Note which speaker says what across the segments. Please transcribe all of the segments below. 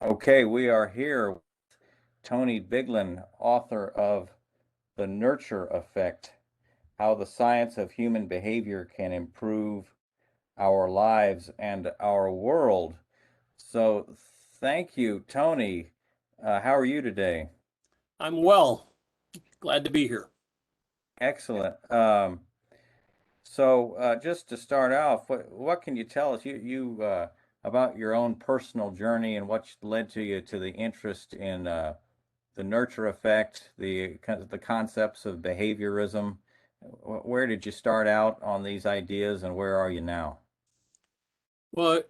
Speaker 1: Okay, we are here with Tony Biglan, author of The Nurture Effect, How the Science of Human Behavior Can Improve Our Lives and Our World. So thank you, Tony. How are you today?
Speaker 2: I'm well. Glad to be here.
Speaker 1: Excellent. Just to start off, what can you tell us about your own personal journey and what led you to the interest in the nurture effect, the concepts of behaviorism? Where did you start out on these ideas, and where are you now?
Speaker 2: Well,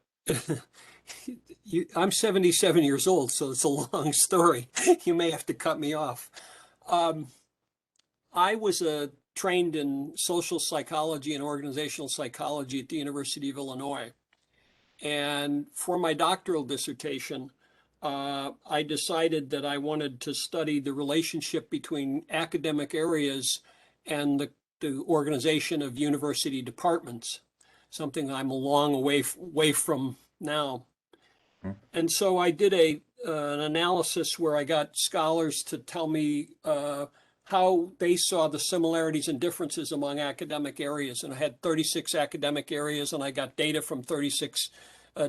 Speaker 2: I'm 77 years old, so it's a long story. You may have to cut me off. Um, I was trained in social psychology and organizational psychology at the University of Illinois. And for my doctoral dissertation, I decided that I wanted to study the relationship between academic areas and the organization of university departments, something I'm a long way from now. And so I did an analysis where I got scholars to tell me how they saw the similarities and differences among academic areas. And I had 36 academic areas, and I got data from 36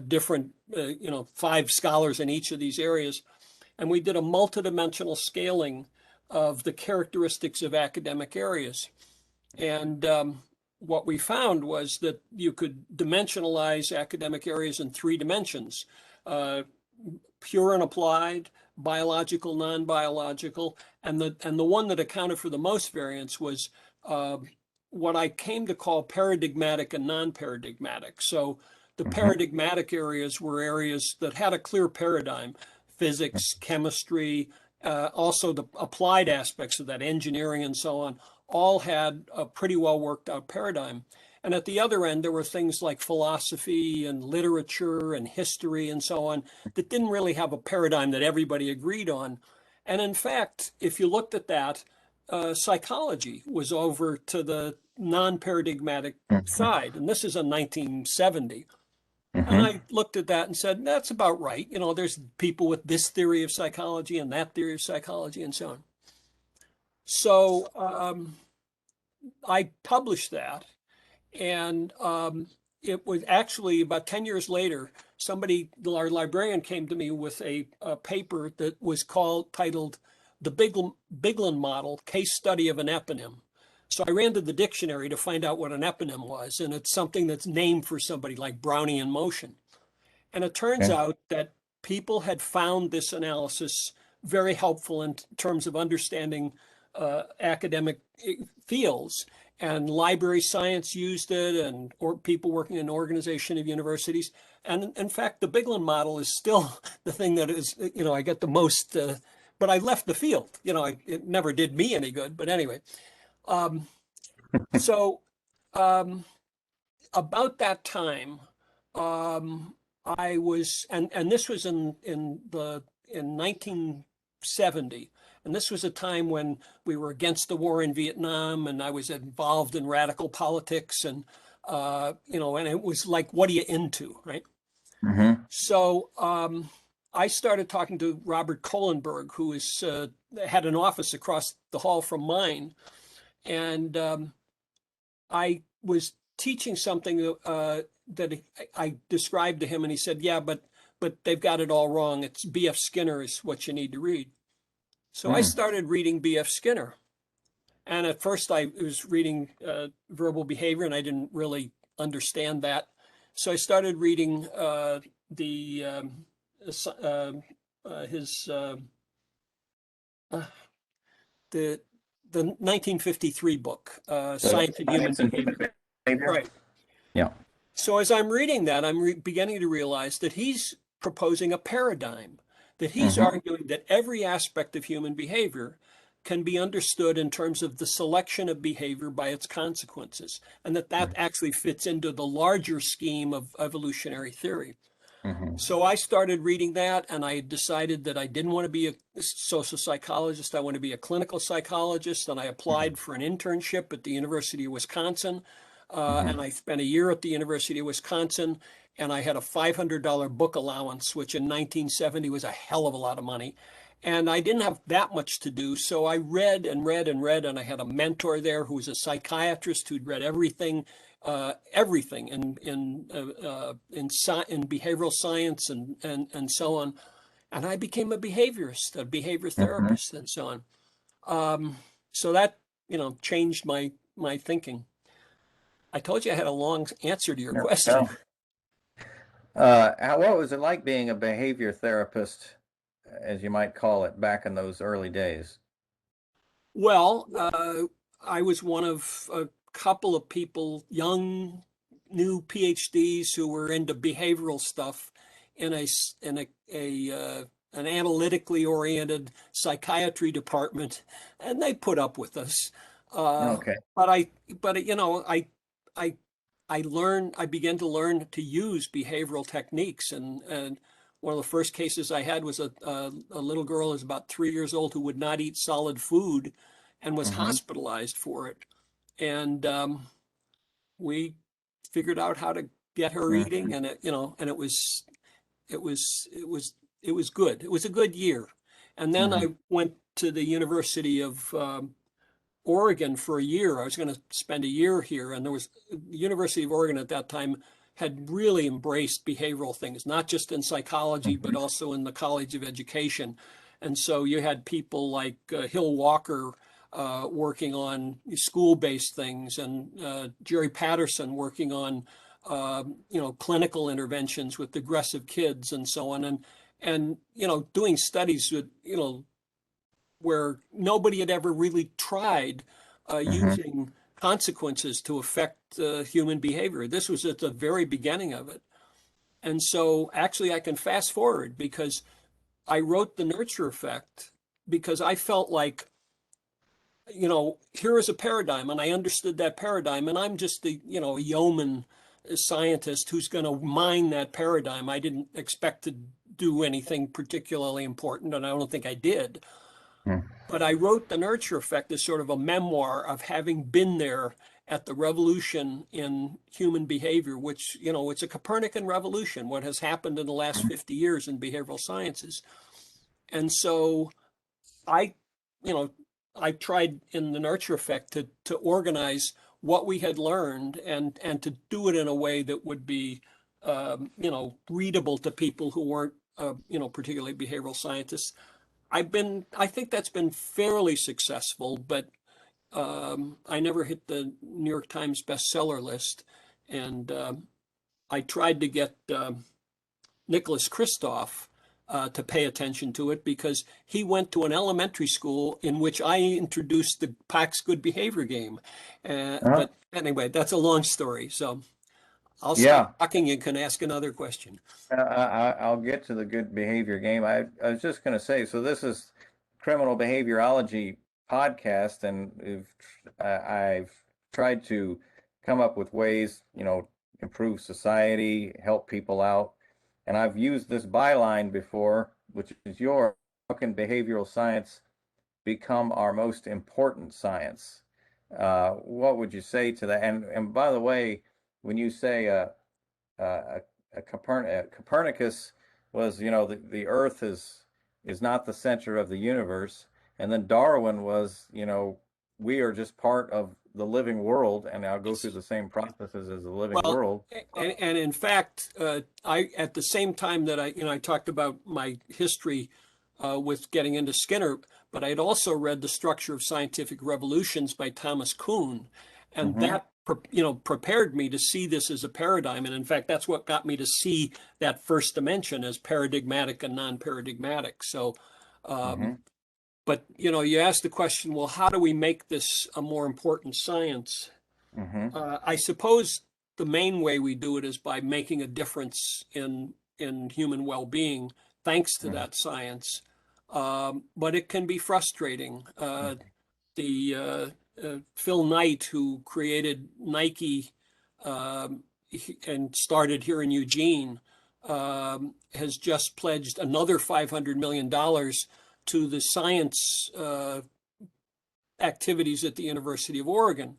Speaker 2: different, 5 scholars in each of these areas. And we did a multidimensional scaling of the characteristics of academic areas. And what we found was that you could dimensionalize academic areas in 3 dimensions: pure and applied, biological, non-biological, and the one that accounted for the most variance was what I came to call paradigmatic and non-paradigmatic. So the paradigmatic areas were areas that had a clear paradigm: physics, chemistry, also the applied aspects of that, engineering and so on, all had a pretty well worked out paradigm. And at the other end, there were things like philosophy and literature and history and so on that didn't really have a paradigm that everybody agreed on. And in fact, if you looked at that, psychology was over to the non-paradigmatic side. And this is in 1970. And
Speaker 1: Mm-hmm.
Speaker 2: I looked at that and said, that's about right. You know, there's people with this theory of psychology and that theory of psychology and so on. So I published that. And it was actually about 10 years later, our librarian came to me with a paper that was titled The Biglan Model, Case Study of an Eponym. So I ran to the dictionary to find out what an eponym was, and it's something that's named for somebody like Brownian motion. And it turns
Speaker 1: Okay.
Speaker 2: out that people had found this analysis very helpful in terms of understanding academic fields. And library science used it, or people working in an organization of universities. And in fact, the Biglan model is still the thing that is, I get the most, but I left the field. It never did me any good. But anyway, um, so um, about that time, I was, and this was in 1970, and this was a time when we were against the war in Vietnam, and I was involved in radical politics, and and it was like, what are you into, right?
Speaker 1: Mm-hmm.
Speaker 2: So I started talking to Robert Kolenberg, who had an office across the hall from mine, and I was teaching something that I described to him, and he said, "Yeah, but they've got it all wrong. It's B.F. Skinner is what you need to read." So I started reading B.F. Skinner, and at first I was reading verbal behavior, and I didn't really understand that. So I started reading the his the 1953 book,
Speaker 1: The
Speaker 2: Science of Human
Speaker 1: science and human
Speaker 2: Behavior.
Speaker 1: behavior.
Speaker 2: Right.
Speaker 1: Yeah.
Speaker 2: So as I'm reading that, I'm beginning to realize that he's proposing a paradigm, that he's
Speaker 1: Mm-hmm.
Speaker 2: arguing that every aspect of human behavior can be understood in terms of the selection of behavior by its consequences, and that actually fits into the larger scheme of evolutionary theory.
Speaker 1: Mm-hmm.
Speaker 2: So I started reading that, and I decided that I didn't want to be a social psychologist. I want to be a clinical psychologist, and I applied for an internship at the University of Wisconsin.
Speaker 1: Mm-hmm.
Speaker 2: And I spent a year at the University of Wisconsin. and I had a $500 book allowance, which in 1970 was a hell of a lot of money. And I didn't have that much to do, so I read and read and read, and I had a mentor there who was a psychiatrist who'd read everything in behavioral science and so on. And I became a behaviorist, a behavior
Speaker 1: Mm-hmm.
Speaker 2: therapist, and so on. So that, changed my thinking. I told you I had a long answer to your
Speaker 1: There we
Speaker 2: question.
Speaker 1: go. What was it like being a behavior therapist, as you might call it, back in those early days?
Speaker 2: Well, I was one of a couple of people, young, new PhDs who were into behavioral stuff in an analytically oriented psychiatry department, and they put up with us. Uh,
Speaker 1: Okay.
Speaker 2: but I, but I, I began to learn to use behavioral techniques, and one of the first cases I had was a little girl who was about 3 years old who would not eat solid food and was
Speaker 1: Mm-hmm.
Speaker 2: hospitalized for it. And we figured out how to get her
Speaker 1: Mm-hmm.
Speaker 2: eating, and it was good. It was a good year. And then
Speaker 1: Mm-hmm.
Speaker 2: I went to the University of Oregon for a year. I was going to spend a year here, and the University of Oregon at that time had really embraced behavioral things, not just in psychology, but
Speaker 1: Mm-hmm.
Speaker 2: also in the College of Education. And so you had people like Hill Walker working on school-based things, and Jerry Patterson working on clinical interventions with aggressive kids and so on, and doing studies with where nobody had ever really tried
Speaker 1: Mm-hmm.
Speaker 2: using consequences to affect human behavior. This was at the very beginning of it. And so actually I can fast forward because I wrote The Nurture Effect because I felt like, here is a paradigm, and I understood that paradigm, and I'm just a yeoman scientist who's going to mine that paradigm. I didn't expect to do anything particularly important, and I don't think I did. But I wrote The Nurture Effect as sort of a memoir of having been there at the revolution in human behavior, which, it's a Copernican revolution, what has happened in the last 50 years in behavioral sciences. And so I, you know, I tried in The Nurture Effect to organize what we had learned and to do it in a way that would be, readable to people who weren't, particularly behavioral scientists. I think that's been fairly successful, but I never hit the New York Times bestseller list. And I tried to get Nicholas Kristof to pay attention to it because he went to an elementary school in which I introduced the PAX Good Behavior game.
Speaker 1: Uh,
Speaker 2: But anyway, that's a long story. So I'll stop
Speaker 1: yeah.
Speaker 2: talking and can ask another question.
Speaker 1: I'll get to the good behavior game. I was just going to say, so this is criminal behaviorology podcast, and I've tried to come up with ways, improve society, help people out. And I've used this byline before, which is how can behavioral science become our most important science? What would you say to that? And by the way, when you say uh, Copernicus was, the Earth is not the center of the universe, and then Darwin was, we are just part of the living world, and I'll go through
Speaker 2: Yes.
Speaker 1: the same processes as the living
Speaker 2: Well,
Speaker 1: world.
Speaker 2: and in fact, I at the same time that I talked about my history with getting into Skinner, but I had also read The Structure of Scientific Revolutions by Thomas Kuhn, and
Speaker 1: Mm-hmm.
Speaker 2: that prepared me to see this as a paradigm. And in fact, that's what got me to see that first dimension as paradigmatic and non-paradigmatic. So, um,
Speaker 1: Mm-hmm.
Speaker 2: but you asked the question, well, how do we make this a more important science?
Speaker 1: Mm-hmm.
Speaker 2: I suppose the main way we do it is by making a difference in human well-being, thanks to that science. But it can be frustrating. The Phil Knight, who created Nike and started here in Eugene, has just pledged another $500 million to the science activities at the University of Oregon.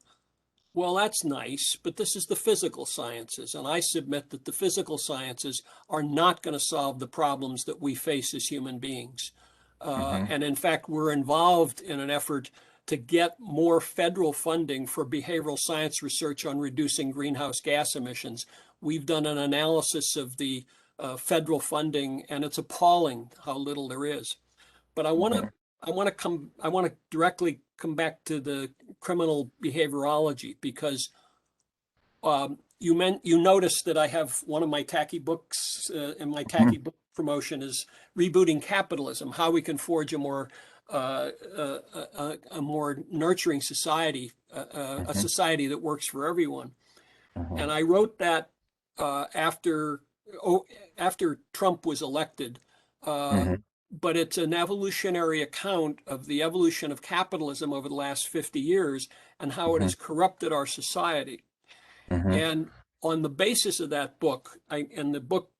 Speaker 2: Well, that's nice, but this is the physical sciences, and I submit that the physical sciences are not going to solve the problems that we face as human beings. And in fact, we're involved in an effort to get more federal funding for behavioral science research on reducing greenhouse gas emissions. We've done an analysis of the federal funding, and it's appalling how little there is. But I want to directly come back to the criminal behaviorology, because you noticed that I have one of my tacky books, and my tacky book promotion is Rebooting Capitalism: How We Can Forge a more nurturing society, a society that works for everyone. And I wrote that after Trump was elected. But it's an evolutionary account of the evolution of capitalism over the last 50 years and how it has corrupted our society. And on the basis of that book, and the book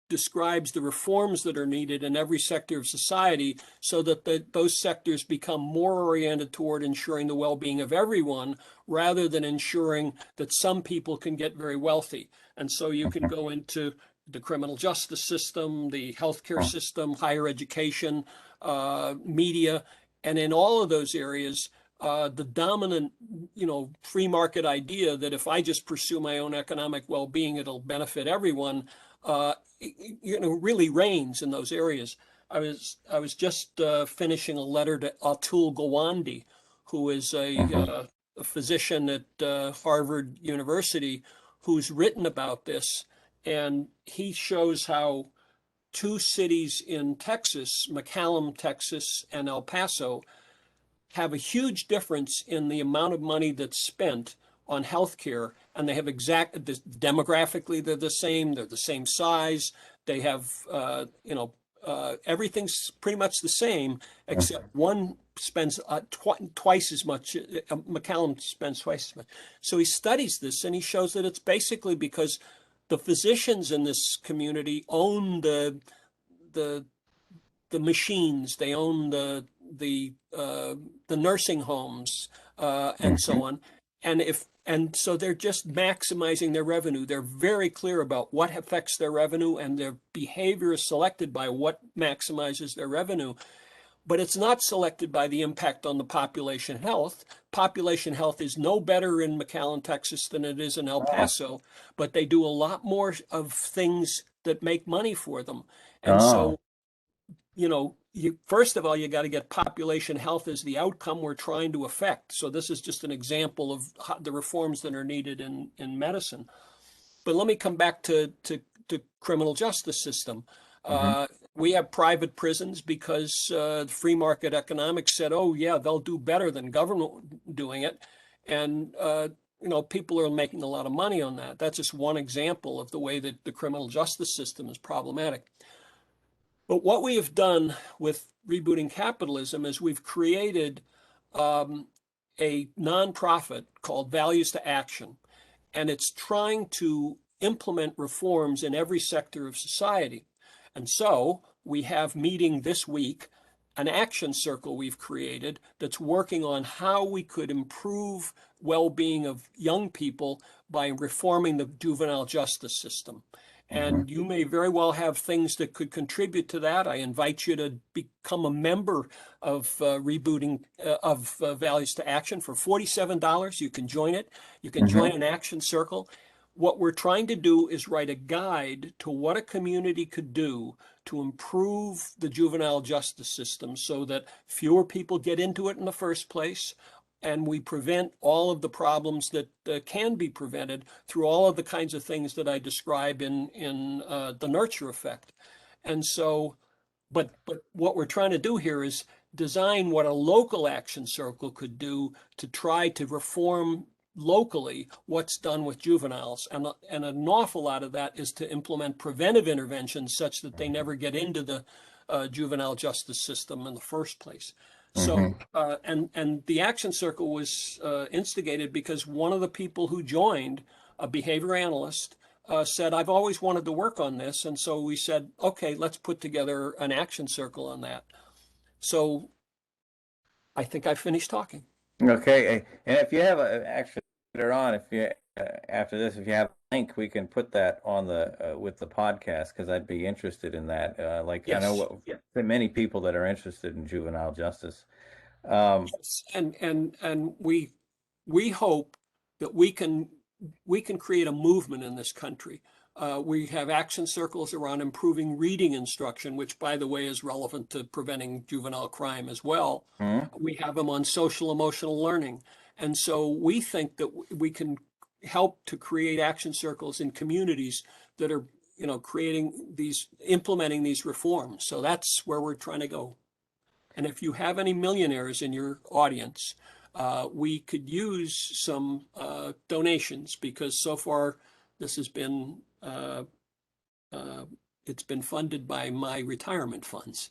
Speaker 2: describes the reforms that are needed in every sector of society so that those sectors become more oriented toward ensuring the well-being of everyone rather than ensuring that some people can get very wealthy. And so you can go into the criminal justice system, the healthcare system, higher education, media, and in all of those areas, the dominant, free market idea that if I just pursue my own economic well-being, it'll benefit everyone, really reigns in those areas. I was just finishing a letter to Atul Gawande, who is a physician at Harvard University, who's written about this. And he shows how two cities in Texas, McAllen, Texas, and El Paso, have a huge difference in the amount of money that's spent on healthcare, and they have demographically they're the same size. They have everything's pretty much the same, except one spends twice as much. McAllen spends twice as much. So he studies this, and he shows that it's basically because the physicians in this community own the machines, they own the nursing homes, and so on. And so they're just maximizing their revenue. They're very clear about what affects their revenue, and their behavior is selected by what maximizes their revenue. But it's not selected by the impact on the population health. Population health is no better in McAllen, Texas than it is in El Paso, but they do a lot more of things that make money for them. And so, first of all, you got to get population health as the outcome we're trying to affect. So this is just an example of the reforms that are needed in medicine. But let me come back to criminal justice system. We have private prisons because free market economics said, oh, yeah, they'll do better than government doing it. And, people are making a lot of money on that. That's just one example of the way that the criminal justice system is problematic. But what we have done with Rebooting Capitalism is we've created a nonprofit called Values to Action, and it's trying to implement reforms in every sector of society. And so we have meeting this week, an action circle we've created that's working on how we could improve well-being of young people by reforming the juvenile justice system. And you may very well have things that could contribute to that. I invite you to become a member of Values to Action for $47. You can join it. You can join an action circle. What we're trying to do is write a guide to what a community could do to improve the juvenile justice system so that fewer people get into it in the first place, and we prevent all of the problems that can be prevented through all of the kinds of things that I describe in the nurture effect. And so, but what we're trying to do here is design what a local action circle could do to try to reform locally what's done with juveniles. And an awful lot of that is to implement preventive interventions such that they never get into the juvenile justice system in the first place. So, and the Action Circle was instigated because one of the people who joined, a behavior analyst, said, I've always wanted to work on this. And so we said, okay, let's put together an Action Circle on that. So I think I finished talking.
Speaker 1: Okay. And if you have actually later on, if you after this, if you have a link, we can put that on the with the podcast because I'd be interested in that. Like I know
Speaker 2: Yes.
Speaker 1: many people that are interested in juvenile justice. Um,
Speaker 2: Yes. And we hope that we can create a movement in this country. We have action circles around improving reading instruction, which, by the way, is relevant to preventing juvenile crime as well.
Speaker 1: hmm?
Speaker 2: We have them on social emotional learning. And so we think that we can help to create action circles in communities that are, implementing these reforms. So that's where we're trying to go. And if you have any millionaires in your audience, we could use some donations because so far this has been it's been funded by my retirement funds.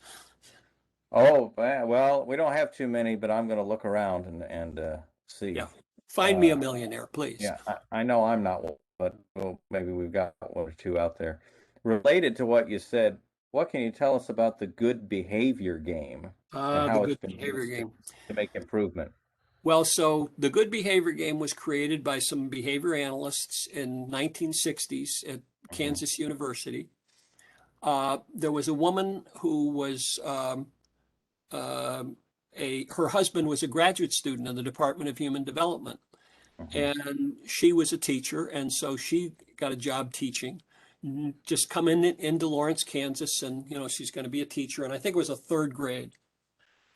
Speaker 1: Oh, well, we don't have too many, but I'm going to look around and
Speaker 2: Yeah,
Speaker 1: see.
Speaker 2: find me a
Speaker 1: Uh,
Speaker 2: millionaire, please.
Speaker 1: yeah, I know I'm not one, but well, maybe we've got one or two out there. Related to what you said, what can you tell us about the good behavior game and
Speaker 2: The
Speaker 1: how it's
Speaker 2: good
Speaker 1: been
Speaker 2: behavior
Speaker 1: used
Speaker 2: game.
Speaker 1: to make improvement?
Speaker 2: Well, so the good behavior game was created by some behavior analysts in 1960s at
Speaker 1: Hmm.
Speaker 2: Kansas University. There was a woman who was uh, her husband was a graduate student in the Department of Human Development,
Speaker 1: Hmm.
Speaker 2: and she was a teacher, and so she got a job teaching. Just come into Lawrence, Kansas, and she's going to be a teacher, and I think it was a third grade.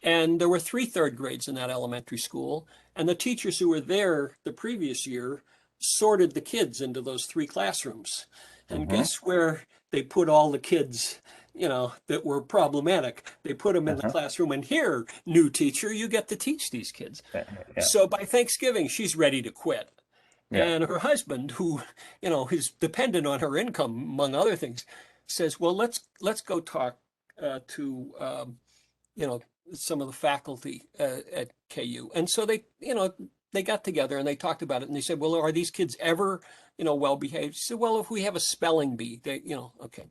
Speaker 2: And there were three third grades in that elementary school. And the teachers who were there the previous year sorted the kids into those three classrooms. And
Speaker 1: Hmm.
Speaker 2: guess where they put all the kids, that were problematic? They put them in the
Speaker 1: Uh-huh.
Speaker 2: classroom. And here, new teacher, you get to teach these kids.
Speaker 1: Yeah,
Speaker 2: So by Thanksgiving, she's ready to quit.
Speaker 1: yeah.
Speaker 2: And her husband, who, is dependent on her income, among other things, says, well, let's go talk to you know, some of the faculty at KU. And so they got together and they talked about it and they said, well, are these kids ever, well behaved? She said, well, if we have a spelling bee, okay.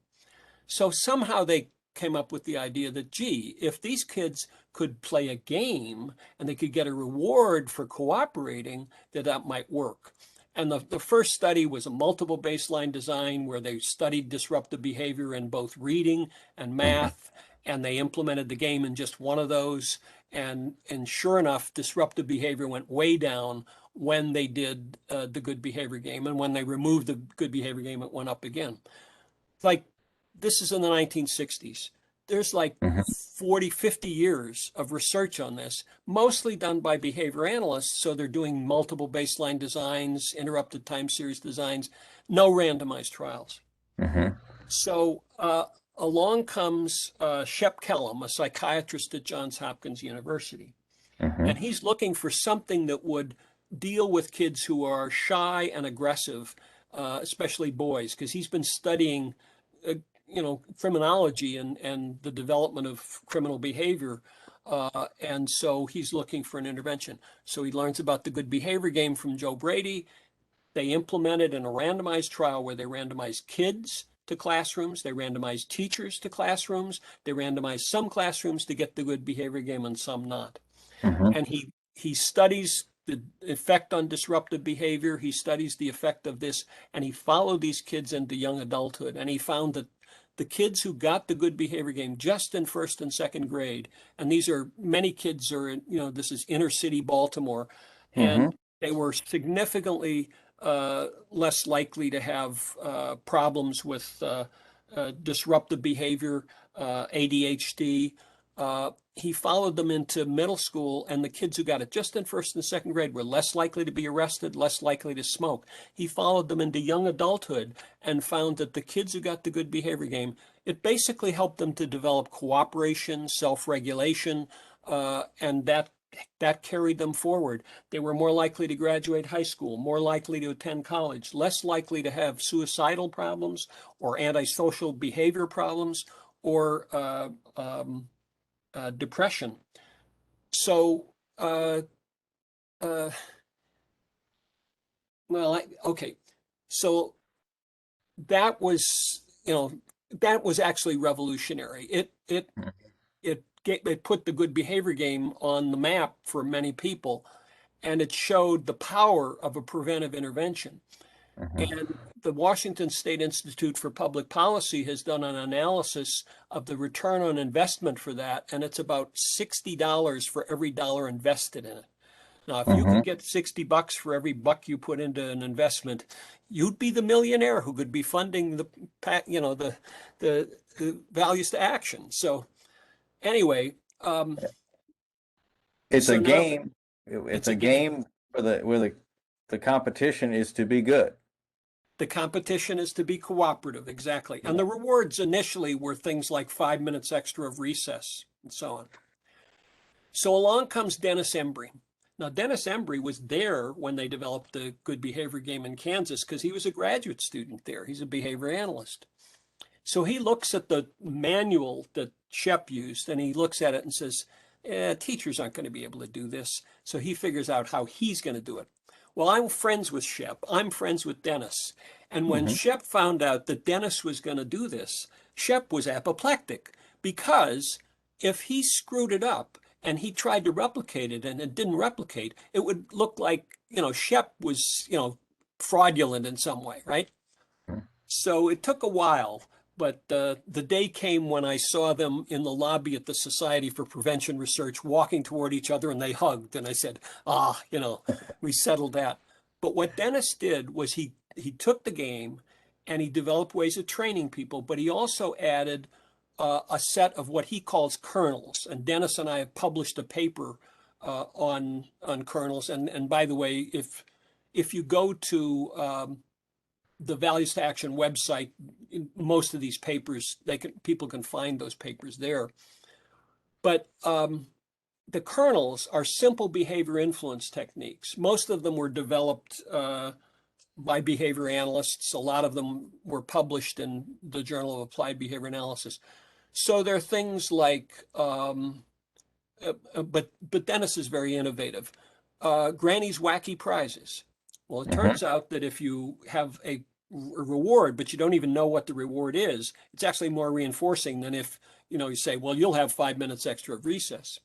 Speaker 2: So somehow they came up with the idea that, gee, if these kids could play a game and they could get a reward for cooperating, that might work. And the first study was a multiple baseline design where they studied disruptive behavior in both reading and
Speaker 1: Hmm.
Speaker 2: math, and they implemented the game in just one of those. And sure enough, disruptive behavior went way down when they did the good behavior game. And when they removed the good behavior game, it went up again. Like, this is in the 1960s. There's like
Speaker 1: Hmm.
Speaker 2: 40, 50 years of research on this, mostly done by behavior analysts. So they're doing multiple baseline designs, interrupted time series designs, no randomized trials.
Speaker 1: Hmm.
Speaker 2: So along comes Shep Kellum, a psychiatrist at Johns Hopkins University.
Speaker 1: Hmm.
Speaker 2: And he's looking for something that would deal with kids who are shy and aggressive, especially boys, because he's been studying, criminology and the development of criminal behavior. And so he's looking for an intervention. So he learns about the good behavior game from Joe Brady. They implemented in a randomized trial where they randomized kids to classrooms, they randomized teachers to classrooms, they randomized some classrooms to get the good behavior game and some not.
Speaker 1: Hmm.
Speaker 2: And he studies the effect on disruptive behavior. He studies the effect of this, and he followed these kids into young adulthood. And he found that the kids who got the good behavior game just in first and second grade, and these are many kids are in, this is inner city Baltimore,
Speaker 1: Hmm.
Speaker 2: and they were significantly less likely to have problems with disruptive behavior, ADHD. He followed them into middle school, and the kids who got it just in first and second grade were less likely to be arrested, less likely to smoke. He followed them into young adulthood and found that the kids who got the good behavior game, it basically helped them to develop cooperation, self-regulation, and that carried them forward. They were more likely to graduate high school, more likely to attend college, less likely to have suicidal problems or antisocial behavior problems or depression. So, uh, uh, okay. So that was, that was actually revolutionary. It put the good behavior game on the map for many people. and it showed the power of a preventive intervention. And the Washington State Institute for Public Policy has done an analysis of the return on investment for that, and it's about $60 for every dollar invested in it. Now, if you
Speaker 1: Mm-hmm.
Speaker 2: can get $60 for every buck you put into an investment, you'd be the millionaire who could be funding the, the values to action. So anyway,
Speaker 1: It's a
Speaker 2: so now
Speaker 1: game. It's
Speaker 2: it's a
Speaker 1: a
Speaker 2: game.
Speaker 1: game where the competition is to be good.
Speaker 2: The competition is to be cooperative, exactly. And the rewards initially were things like 5 minutes extra of recess and so on. So along comes Dennis Embry. Now, Dennis Embry was there when they developed the good behavior game in Kansas because he was a graduate student there. He's a behavior analyst. So he looks at the manual that Shep used and he looks at it and says, teachers aren't going to be able to do this. So he figures out how he's going to do it. Well, I'm friends with Shep. I'm friends with Dennis. And when
Speaker 1: Mm-hmm.
Speaker 2: Shep found out that Dennis was going to do this, Shep was apoplectic because if he screwed it up and he tried to replicate it and it didn't replicate, it would look like, Shep was, fraudulent in some way, right? So it took a while, but the day came when I saw them in the lobby at the Society for Prevention Research walking toward each other and they hugged. And I said, we settled that. But what Dennis did was he took the game and he developed ways of training people, but he also added a set of what he calls kernels. And Dennis and I have published a paper on kernels. And by the way, if you go to the Values to Action website, most of these papers, people can find those papers there. But the kernels are simple behavior influence techniques. Most of them were developed by behavior analysts. A lot of them were published in the Journal of Applied Behavior Analysis. So they're things like, but Dennis is very innovative. Granny's wacky prizes. Well, it
Speaker 1: Mm-hmm.
Speaker 2: turns out that if you have a reward, but you don't even know what the reward is, it's actually more reinforcing than if, you say, well, you'll have 5 minutes extra of recess.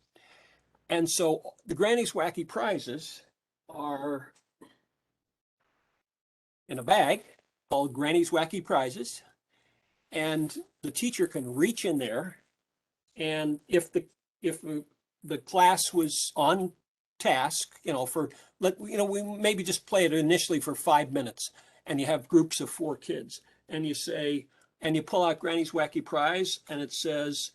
Speaker 2: And so the Granny's wacky prizes are in a bag called Granny's wacky prizes. And the teacher can reach in there. And if the class was on task, we maybe just play it initially for 5 minutes, and you have groups of 4 kids, and you pull out Granny's wacky prize, and it says,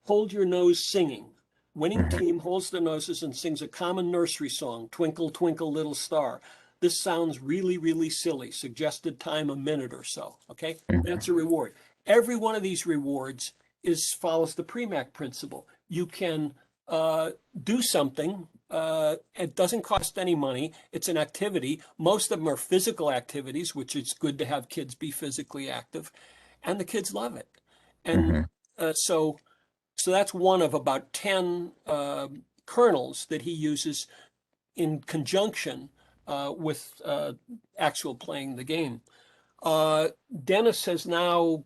Speaker 2: "Hold your nose singing." Winning
Speaker 1: Mm-hmm.
Speaker 2: team holds their noses and sings a common nursery song, "Twinkle, Twinkle, Little Star." This sounds really, really silly. Suggested time a minute or so. Okay, that's a reward. Every one of these rewards follows the Premack principle. You can do something. It doesn't cost any money. It's an activity. Most of them are physical activities, which is good to have kids be physically active, and the kids love it. And
Speaker 1: Mm-hmm.
Speaker 2: so that's one of about 10 kernels that he uses in conjunction with actual playing the game. Dennis has now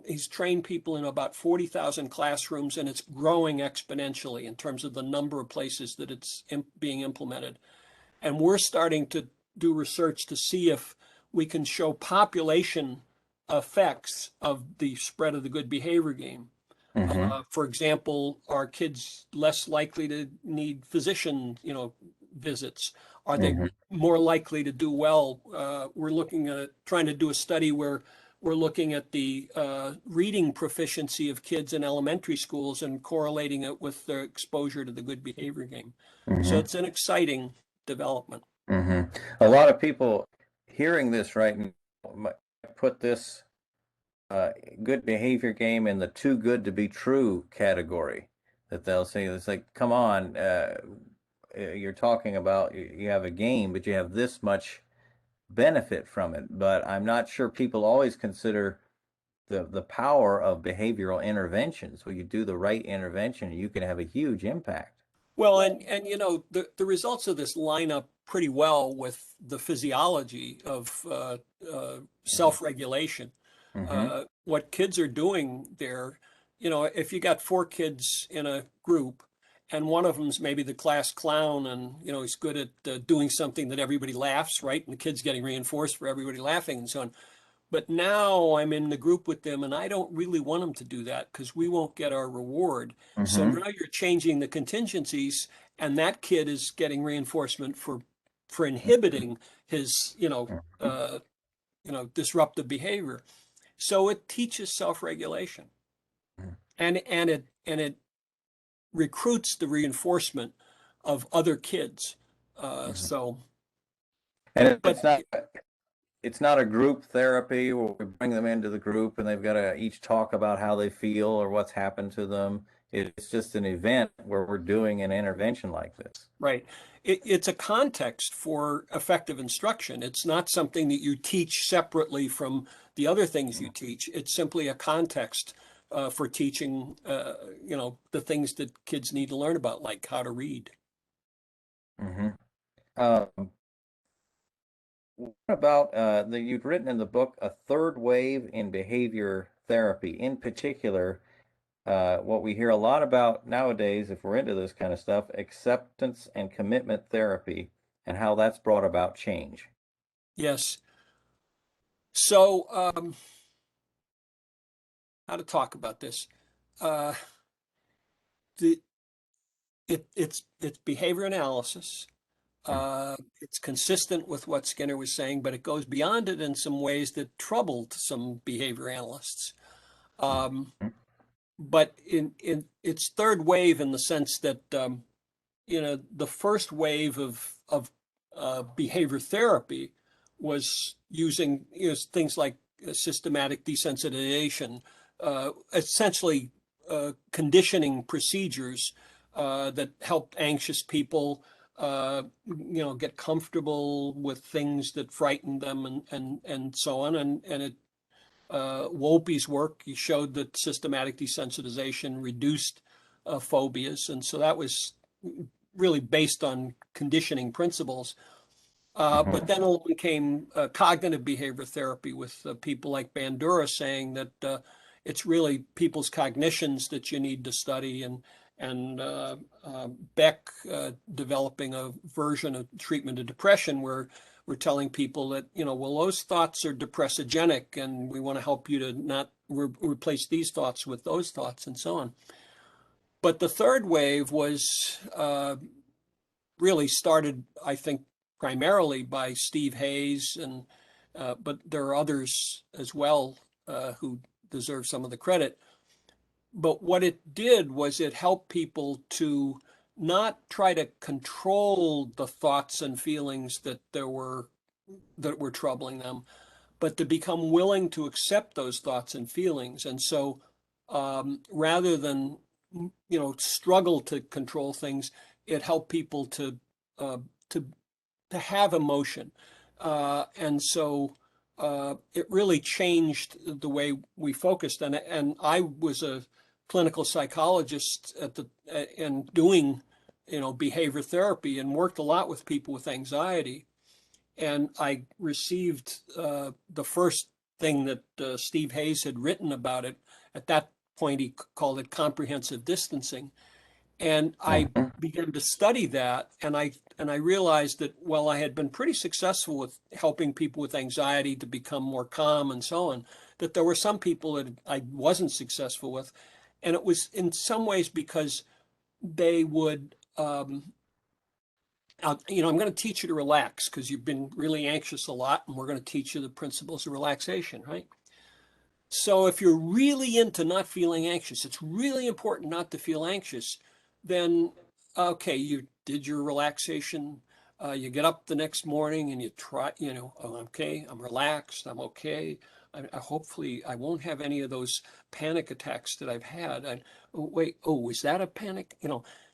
Speaker 2: he's trained people in about 40,000 classrooms, and it's growing exponentially in terms of the number of places that it's being implemented. And we're starting to do research to see if we can show population effects of the spread of the good behavior game.
Speaker 1: Mm-hmm.
Speaker 2: For example, are kids less likely to need physician, visits? Are they
Speaker 1: Mm-hmm.
Speaker 2: more likely to do well? We're looking at trying to do a study where we're looking at the reading proficiency of kids in elementary schools and correlating it with their exposure to the good behavior game. So
Speaker 1: Mm-hmm.
Speaker 2: it's an exciting development.
Speaker 1: Mm-hmm. A lot of people hearing this right now might put this uh, good behavior game in the too good to be true category. That they'll say, it's like, come on, you're talking about you have a game, but you have this much benefit from it. But I'm not sure people always consider the power of behavioral interventions. Where you do the right intervention, you can have a huge impact.
Speaker 2: Well, and the results of this line up pretty well with the physiology of self-regulation.
Speaker 1: Mm-hmm.
Speaker 2: What kids are doing there, if you got 4 kids in a group and one of them's maybe the class clown, and he's good at doing something that everybody laughs, right? And the kid's getting reinforced for everybody laughing and so on. But now I'm in the group with them, and I don't really want them to do that because we won't get our reward. So
Speaker 1: Mm-hmm.
Speaker 2: now you're changing the contingencies, and that kid is getting reinforcement for inhibiting his disruptive behavior. So it teaches self-regulation, and it recruits the reinforcement of other kids.
Speaker 1: Mm-hmm.
Speaker 2: So,
Speaker 1: And
Speaker 2: but
Speaker 1: it's not a group therapy where we bring them into the group and they've got to each talk about how they feel or what's happened to them. It's just an event where we're doing an intervention like this.
Speaker 2: right. It's a context for effective instruction. It's not something that you teach separately from the other things you teach. It's simply a context for teaching, the things that kids need to learn about, like how to read.
Speaker 1: Mm-hmm. Um, what about you've written in the book a third wave in behavior therapy, in particular, what we hear a lot about nowadays, if we're into this kind of stuff, acceptance and commitment therapy, and how that's brought about change.
Speaker 2: Yes. So, how to talk about this? Uh, the it's behavior analysis. It's consistent with what Skinner was saying, but it goes beyond it in some ways that troubled some behavior analysts. Um,
Speaker 1: Mm-hmm.
Speaker 2: but in its third wave, in the sense that the first wave of behavior therapy was using things like systematic desensitization, essentially conditioning procedures that helped anxious people get comfortable with things that frightened them, and so on. And it Wolpe's work, he showed that systematic desensitization reduced phobias, and so that was really based on conditioning principles. But then along came cognitive behavior therapy with people like Bandura saying that it's really people's cognitions that you need to study, and Beck developing a version of treatment of depression where we're telling people that, well, those thoughts are depressogenic, and we want to help you to not replace these thoughts with those thoughts, and so on. But the third wave was really started, I think, primarily by Steve Hayes, but there are others as well who deserve some of the credit. But what it did was it helped people to not try to control the thoughts and feelings that were troubling them, but to become willing to accept those thoughts and feelings. And so, rather than struggle to control things, it helped people uh, to to have emotion, and so it really changed the way we focused. And I was a clinical psychologist and doing behavior therapy, and worked a lot with people with anxiety. And I received the first thing that Steve Hayes had written about it. At that point, he called it comprehensive distancing. And I
Speaker 1: Mm-hmm.
Speaker 2: began to study that, and I realized that, well, I had been pretty successful with helping people with anxiety to become more calm and so on, that there were some people that I wasn't successful with. And it was in some ways because they would, I'm going to teach you to relax because you've been really anxious a lot, and we're going to teach you the principles of relaxation, right? So if you're really into not feeling anxious, it's really important not to feel anxious, then okay, you did your relaxation. You get up the next morning and you try, oh, okay, I'm relaxed, I'm okay. Hopefully I won't have any of those panic attacks that I've had. Oh, wait, oh, is that a panic?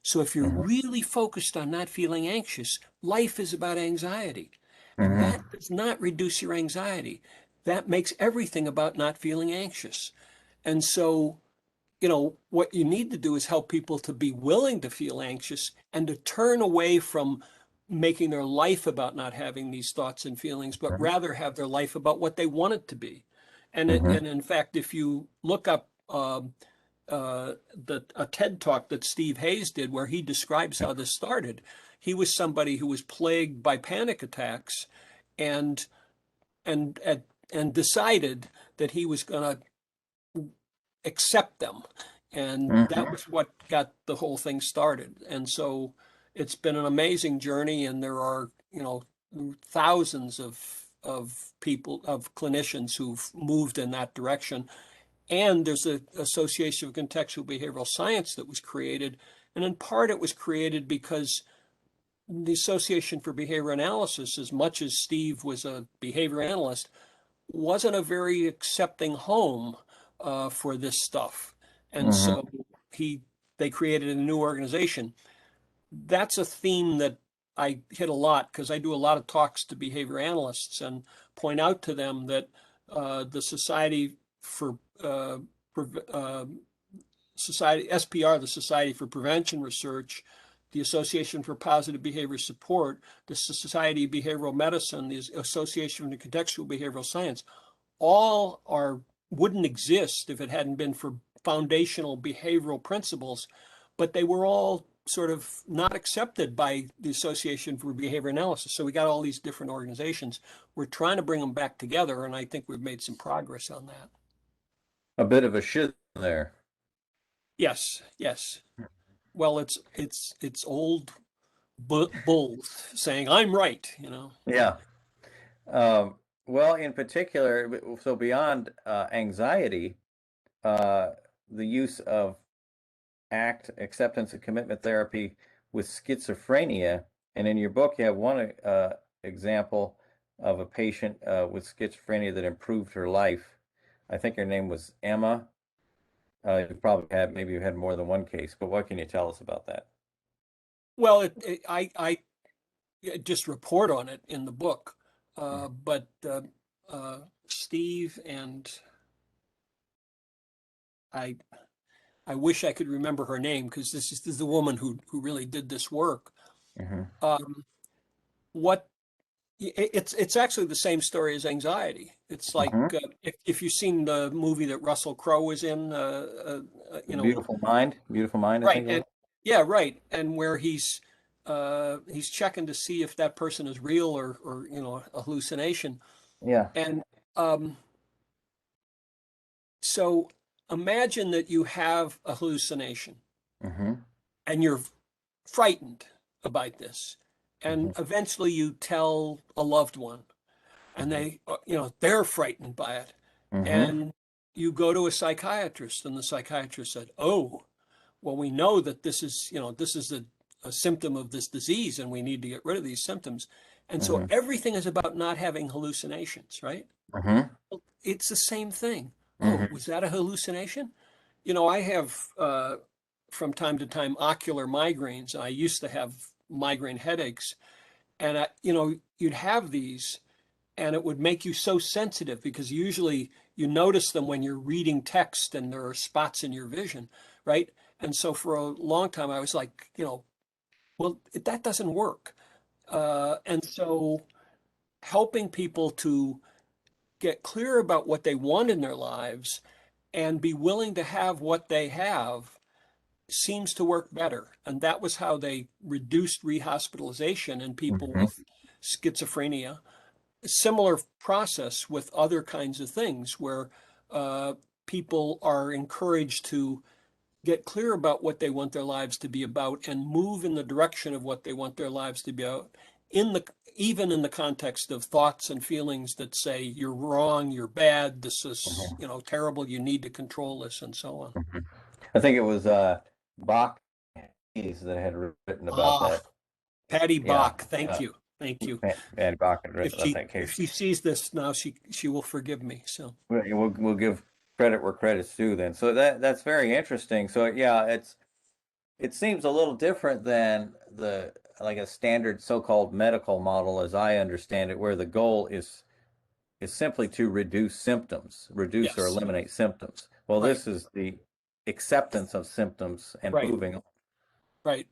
Speaker 2: So if you're
Speaker 1: Mm-hmm.
Speaker 2: really focused on not feeling anxious, life is about anxiety.
Speaker 1: Mm-hmm.
Speaker 2: That does not reduce your anxiety. That makes everything about not feeling anxious. And so, what you need to do is help people to be willing to feel anxious and to turn away from making their life about not having these thoughts and feelings, but rather have their life about what they want it to be. And
Speaker 1: Mm-hmm.
Speaker 2: in fact, if you look up a TED talk that Steve Hayes did where he describes how this started. He was somebody who was plagued by panic attacks and and and decided that he was going to accept them. And that was what got the whole thing started. And so it's been an amazing journey, and there are, thousands of people, of clinicians who've moved in that direction. And there's an Association of Contextual Behavioral Science that was created. And in part, it was created because the Association for Behavior Analysis, as much as Steve was a behavior analyst, wasn't a very accepting home for this stuff. And so they created a new organization. That's a theme that I hit a lot because I do a lot of talks to behavior analysts and point out to them that the Society for Society SPR, the Society for Prevention Research, the Association for Positive Behavior Support, the Society of Behavioral Medicine, the Association for Contextual Behavioral Science, all wouldn't exist if it hadn't been for foundational behavioral principles, but they were all sort of not accepted by the Association for Behavior Analysis. So we got all these different organizations. We're trying to bring them back together, and I think we've made some progress on that.
Speaker 1: A bit of a shit there.
Speaker 2: Yes, yes. Well, it's old bulls saying I'm right,
Speaker 1: Yeah. Well, in particular, so beyond anxiety, the use of ACT, acceptance and commitment therapy, with schizophrenia, and in your book you have one example of a patient with schizophrenia that improved her life. I think her name was Emma. Maybe you had more than one case, but what can you tell us about that?
Speaker 2: Well, I just report on it in the book, but Steve and I wish I could remember her name because this is the woman who really did this work. What it's actually the same story as anxiety. It's like if you've seen the movie that Russell Crowe was in,
Speaker 1: Beautiful Mind, Beautiful Mind, I
Speaker 2: right?
Speaker 1: think it was.
Speaker 2: Yeah, right. And where he's checking to see if that person is real or a hallucination.
Speaker 1: Yeah.
Speaker 2: And so imagine that you have a hallucination and you're frightened about this. And eventually you tell a loved one and they're frightened by it. And you go to a psychiatrist and the psychiatrist said, oh, well, we know that this is a symptom of this disease and we need to get rid of these symptoms. And so everything is about not having hallucinations, right? It's the same thing. Oh, was that a hallucination? I have from time to time ocular migraines. I used to have migraine headaches, and you'd have these, and it would make you so sensitive because usually you notice them when you're reading text and there are spots in your vision, right? And so for a long time I was like, well, that doesn't work. And so helping people to get clear about what they want in their lives and be willing to have what they have seems to work better. And that was how they reduced rehospitalization in people with schizophrenia. A similar process with other kinds of things where people are encouraged to get clear about what they want their lives to be about and move in the direction of what they want their lives to be about, even in the context of thoughts and feelings that say you're wrong, you're bad, this is terrible, you need to control this, and so on.
Speaker 1: I think it was Bach that had written about that.
Speaker 2: Patty Bach, thank you.
Speaker 1: Patty Bach had written about that case.
Speaker 2: If she sees this now, she will forgive me. So
Speaker 1: we'll give credit where credit's due then. So that's very interesting. So yeah, it seems a little different than like a standard so-called medical model as I understand it, where the goal is simply to reduce symptoms, reduce or eliminate symptoms. Well, this is the acceptance of symptoms and moving on.
Speaker 2: Right.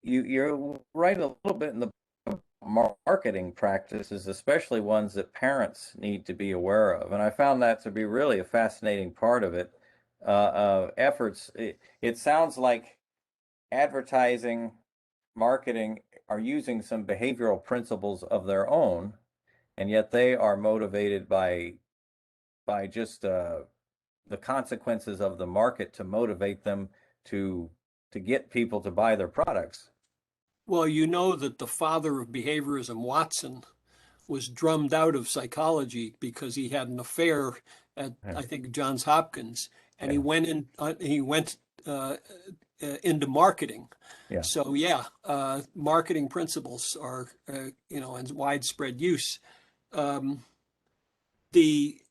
Speaker 1: You're right a little bit in the marketing practices, especially ones that parents need to be aware of. And I found that to be really a fascinating part of it. Efforts. It sounds like advertising, marketing are using some behavioral principles of their own, and yet they are motivated by just the consequences of the market to motivate them to to get people to buy their products.
Speaker 2: Well, you know that the father of behaviorism, Watson, was drummed out of psychology because he had an affair at,
Speaker 1: Yeah.
Speaker 2: I think, Johns Hopkins, and
Speaker 1: Yeah.
Speaker 2: he went into marketing.
Speaker 1: Yeah.
Speaker 2: So yeah, marketing principles are in widespread use. Um, the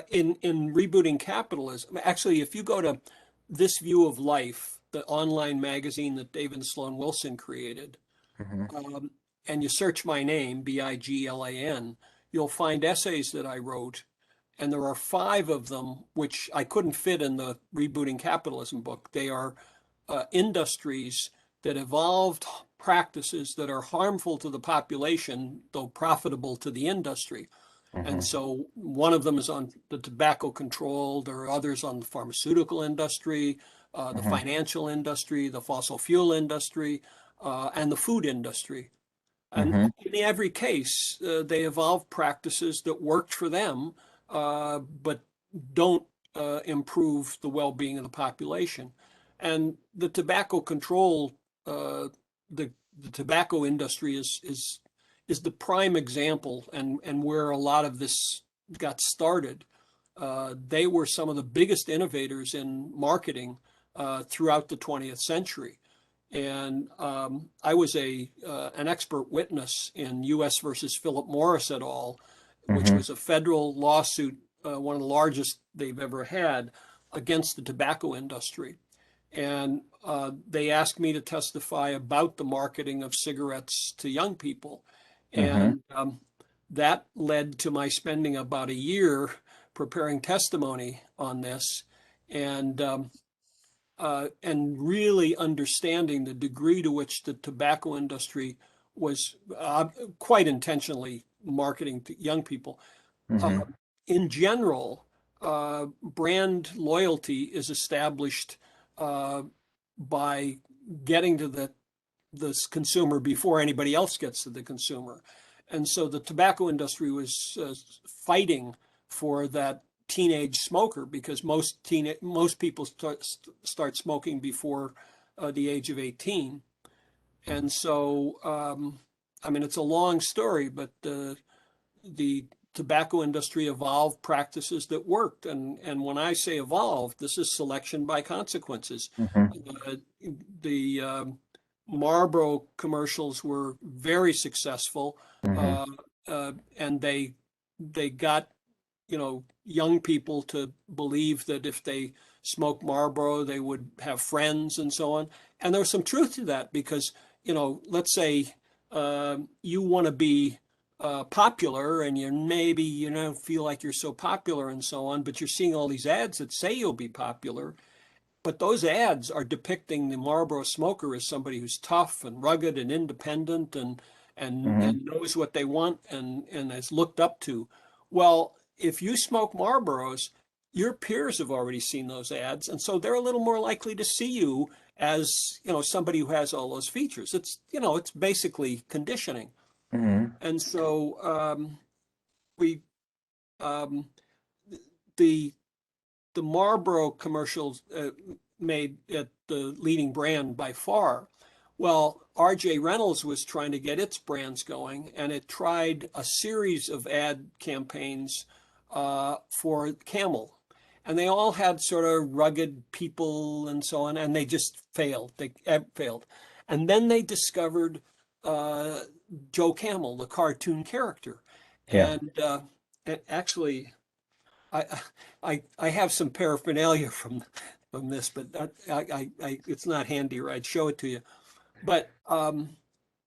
Speaker 2: in rebooting capitalism, actually, if you go to This View of Life, the online magazine that David Sloan Wilson created,
Speaker 1: Hmm.
Speaker 2: um, and you search my name, Biglan, you'll find essays that I wrote. And there are 5 of them which I couldn't fit in the Rebooting Capitalism book. They are industries that evolved practices that are harmful to the population, though profitable to the industry. And
Speaker 1: Hmm.
Speaker 2: so one of them is on the tobacco control. There are others on the pharmaceutical industry, the
Speaker 1: Hmm.
Speaker 2: financial industry, the fossil fuel industry, and the food industry. And
Speaker 1: Hmm.
Speaker 2: in every case, they evolve practices that worked for them, but don't improve the well-being of the population. And the tobacco control, uh, the tobacco industry is the prime example, and where a lot of this got started. They were some of the biggest innovators in marketing throughout the 20th century. And I was an expert witness in U.S. versus Philip Morris et al., which
Speaker 1: Hmm.
Speaker 2: was a federal lawsuit, one of the largest they've ever had, against the tobacco industry. And they asked me to testify about the marketing of cigarettes to young people.
Speaker 1: Hmm.
Speaker 2: And that led to my spending about a year preparing testimony on this. And really understanding the degree to which the tobacco industry was quite intentionally marketing to young people. Uh,
Speaker 1: Hmm.
Speaker 2: in general, brand loyalty is established uh, by getting to the consumer before anybody else gets to the consumer. And so the tobacco industry was fighting for that teenage smoker because most people start smoking before the age of 18. And so, I mean, it's a long story, but the tobacco industry evolved practices that worked. And when I say evolved, this is selection by consequences.
Speaker 1: Hmm.
Speaker 2: Uh, the Marlboro commercials were very successful,
Speaker 1: Hmm.
Speaker 2: uh, and they got young people to believe that if they smoked Marlboro, they would have friends and so on. And there was some truth to that because let's say you want to be popular and you don't feel like you're so popular and so on, but you're seeing all these ads that say you'll be popular, but those ads are depicting the Marlboro smoker as somebody who's tough and rugged and independent and
Speaker 1: Hmm.
Speaker 2: knows what they want and is looked up to. Well, if you smoke Marlboros, your peers have already seen those ads, and so they're a little more likely to see you as somebody who has all those features. It's basically conditioning,
Speaker 1: Hmm.
Speaker 2: and so we um, the the Marlboro commercials made it the leading brand by far. Well, R.J. Reynolds was trying to get its brands going, and it tried a series of ad campaigns for Camel. And they all had sort of rugged people and so on, and they just failed. They failed. And then they discovered uh, Joe Camel, the cartoon character.
Speaker 1: Yeah.
Speaker 2: And actually, I I have some paraphernalia from this, but it's not handy, or I'd show it to you. But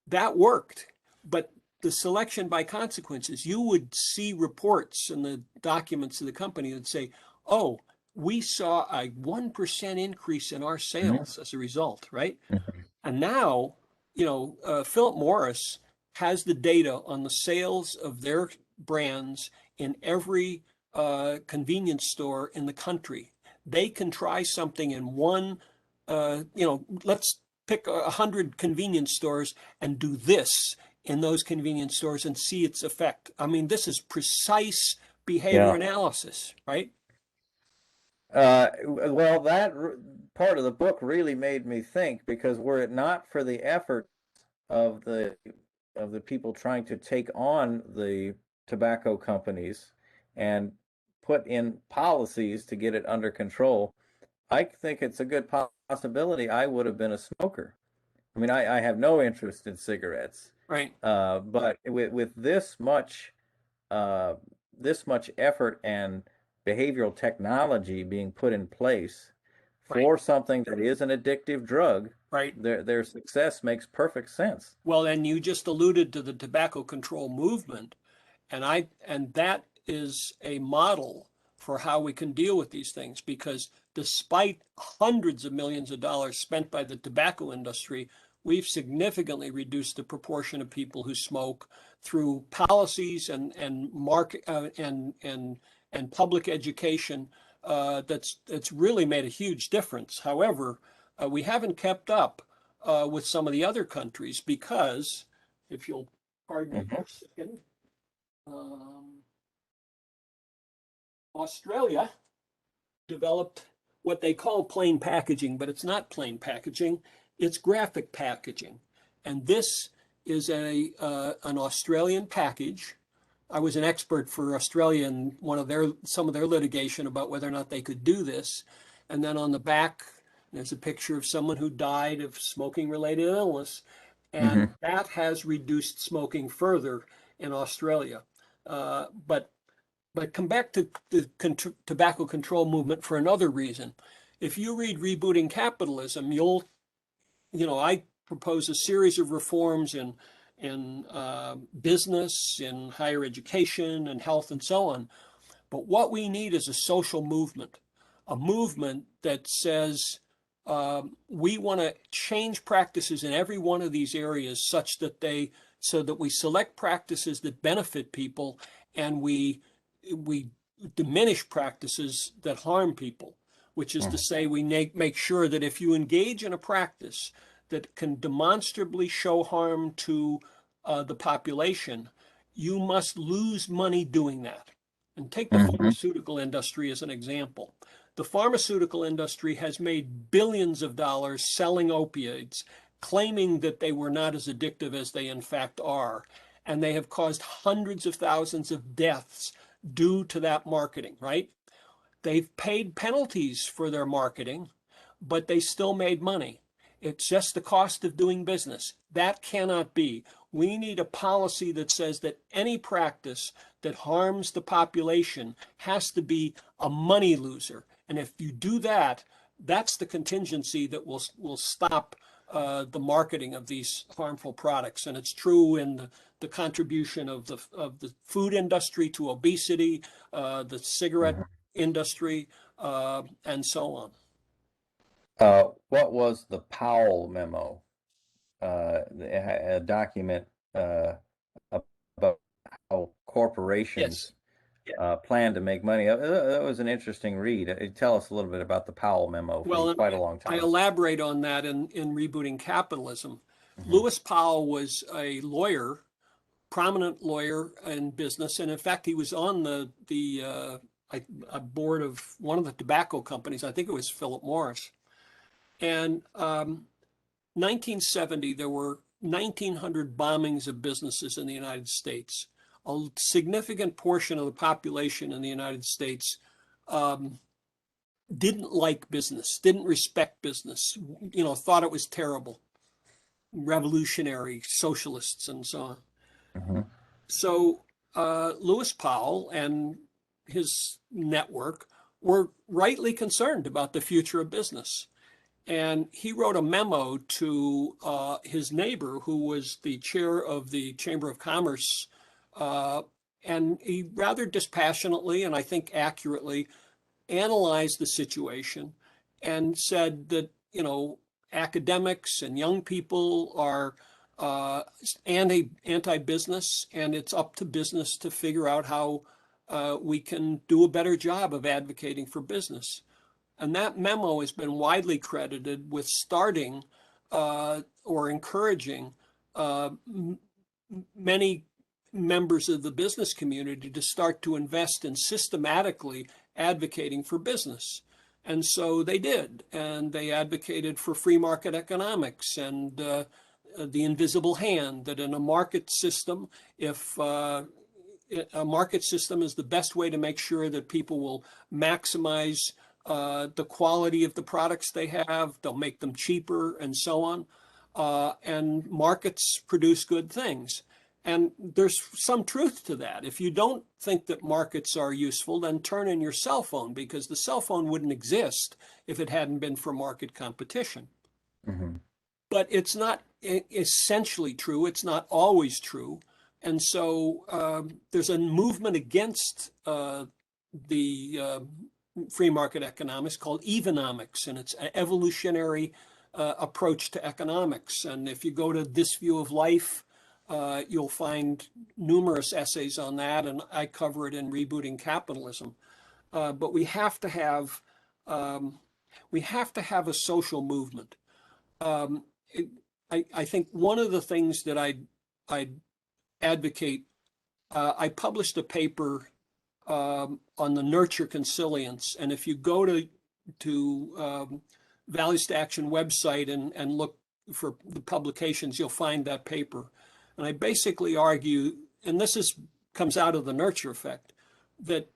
Speaker 2: that worked. But the selection by consequences, you would see reports in the documents of the company that say, "Oh, we saw a 1% increase in our
Speaker 1: Hmm.
Speaker 2: sales as a result," right?
Speaker 1: Hmm.
Speaker 2: And now, Philip Morris has the data on the sales of their brands in every convenience store in the country. They can try something in one, let's pick 100 convenience stores and do this in those convenience stores and see its effect. I mean, this is precise behavior
Speaker 1: Yeah.
Speaker 2: analysis, right?
Speaker 1: Well, that part of the book really made me think, because were it not for the effort of the people trying to take on the tobacco companies and put in policies to get it under control, I think it's a good possibility I would have been a smoker. I mean, I have no interest in cigarettes,
Speaker 2: Right,
Speaker 1: but with uh, this much effort and behavioral technology being put in place
Speaker 2: right,
Speaker 1: for something that is an addictive drug,
Speaker 2: right.
Speaker 1: their success makes perfect sense.
Speaker 2: Well, and you just alluded to the tobacco control movement, and that is a model for how we can deal with these things, because despite hundreds of millions of dollars spent by the tobacco industry, we've significantly reduced the proportion of people who smoke through policies and market and public education. That's really made a huge difference. However, we haven't kept up with some of the other countries because, if you'll pardon me for
Speaker 1: Hmm.
Speaker 2: a second, um, Australia developed what they call plain packaging, but it's not plain packaging, it's graphic packaging. And this is an Australian package. I was an expert for Australia in some of their litigation about whether or not they could do this. And then on the back, there's a picture of someone who died of smoking related illness. And
Speaker 1: Hmm.
Speaker 2: that has reduced smoking further in Australia. But come back to the tobacco control movement for another reason. If you read Rebooting Capitalism, I propose a series of reforms in business, in higher education, and health, and so on. But what we need is a movement that says we want to change practices in every one of these areas so that we select practices that benefit people, and we diminish practices that harm people, which is to say we make sure that if you engage in a practice that can demonstrably show harm to the population, you must lose money doing that. And take the
Speaker 1: Hmm.
Speaker 2: pharmaceutical industry as an example. The pharmaceutical industry has made billions of dollars selling opioids, claiming that they were not as addictive as they in fact are. And they have caused hundreds of thousands of deaths due to that marketing, right? They've paid penalties for their marketing, but they still made money. It's just the cost of doing business. That cannot be. We need a policy that says that any practice that harms the population has to be a money loser. And if you do that, that's the contingency that will stop the marketing of these harmful products. And it's true in the contribution of the food industry to obesity, the cigarette
Speaker 1: Hmm.
Speaker 2: industry, and so on.
Speaker 1: What was the Powell memo? A document about how
Speaker 2: Yes.
Speaker 1: corporations plan to make money. That was an interesting read. Tell us a little bit about the Powell memo from
Speaker 2: Well, and
Speaker 1: quite a long
Speaker 2: I
Speaker 1: time.
Speaker 2: elaborate on that in Rebooting Capitalism.
Speaker 1: Hmm.
Speaker 2: Lewis Powell was a lawyer, prominent lawyer in business, and in fact, he was on a board of one of the tobacco companies. I think it was Philip Morris. And 1970, there were 1,900 bombings of businesses in the United States. A significant portion of the population in the United States um, didn't like business, didn't respect business, thought it was terrible, revolutionary, socialists, and so on.
Speaker 1: Hmm.
Speaker 2: So Lewis Powell and his network were rightly concerned about the future of business. And he wrote a memo to his neighbor, who was the chair of the Chamber of Commerce. Uh, and he rather dispassionately and I think accurately analyzed the situation and said that, academics and young people are anti-business, and it's up to business to figure out how we can do a better job of advocating for business. And that memo has been widely credited with starting or encouraging many members of the business community to start to invest in systematically advocating for business. And so they did, and they advocated for free market economics and the invisible hand, that in a market system, if a market system is the best way to make sure that people will maximize the quality of the products they have, they'll make them cheaper and so on. And markets produce good things. And there's some truth to that. If you don't think that markets are useful, then turn in your cell phone, because the cell phone wouldn't exist if it hadn't been for market competition.
Speaker 1: Mm-hmm.
Speaker 2: But it's not essentially true. It's not always true. And so there's a movement against the free market economics called evonomics, and it's an evolutionary approach to economics. And if you go to This View of Life, you'll find numerous essays on that, and I cover it in Rebooting Capitalism. But we have to have a social movement. I think one of the things that I advocate, I published a paper on the nurture consilience, and if you go to Values to Action website and look for the publications, you'll find that paper. And I basically argue, and comes out of the nurture effect, that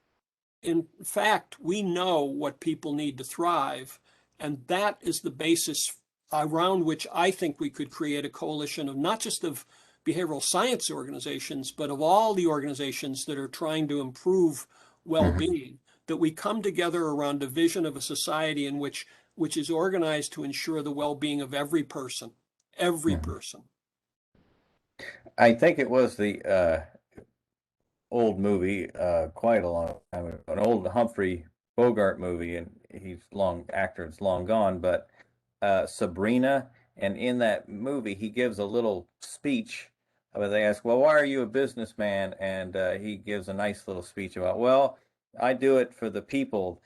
Speaker 2: in fact we know what people need to thrive, and that is the basis around which I think we could create a coalition of not just of behavioral science organizations, but of all the organizations that are trying to improve well-being, that we come together around a vision of a society in which is organized to ensure the well-being of every person, every person.
Speaker 1: I think it was the old movie, quite a long time ago, an old Humphrey Bogart movie, and actor, it's long gone, but Sabrina, and in that movie he gives a little speech where they ask, well, why are you a businessman? And he gives a nice little speech about, well, I do it for the people.